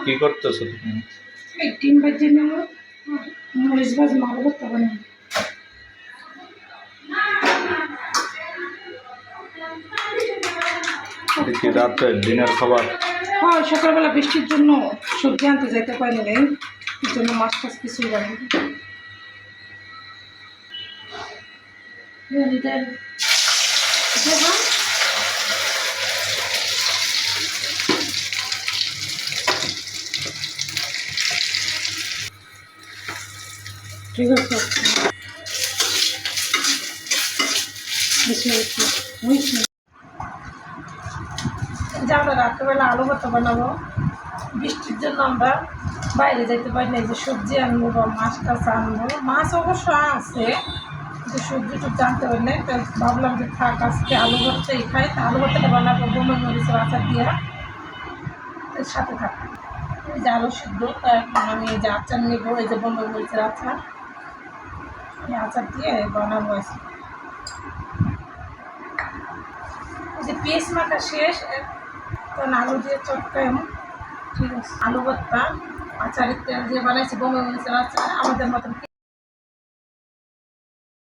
কি করতেছো তুমি? এই ডিম ভাজি নেব, মরিচ ভাজি মারো করতে হবে না। কি রাত্রে দিনের খাবার? হ্যাঁ, সকালবেলা বৃষ্টির জন্য সবজি আনতে যাইতে পারিনি, এই জন্য মাছ টাছ কিছুই বাড়ি। ঠিক আছে, যে আমরা রাত্রেবেলা আলু ভর্তা বানাবো। বৃষ্টির জন্য আমরা বাইরে যেতে পারি না, যে সবজি আনবো বা মাছ টাছ আনবো। মাছ অবশ্য আছে, কিন্তু সবজি টুকু জানতে পারি না। তো ভাবলাম যে থাক, আজকে আলু ভর্তাই খাই। তা আলু ভর্তাটা বানাবো বোম্বাই মরিচের আচার দিয়ে। এর সাথে থাক এই যে আলু সিদ্ধ, তা এখন আমি এই যে আচার নেবো, এই যে বোম্বাই মরিচের আচার, এই আচার দিয়ে বানাবো। আছে এই যে পেঁয়াজ মাখা শেষ, তখন আলু দিয়ে চটকাই। ঠিক আছে, আলু ভর্তা আচারের তেল দিয়ে বানাইছি বোম্বাই মরিচের আচার, আমাদের মতন।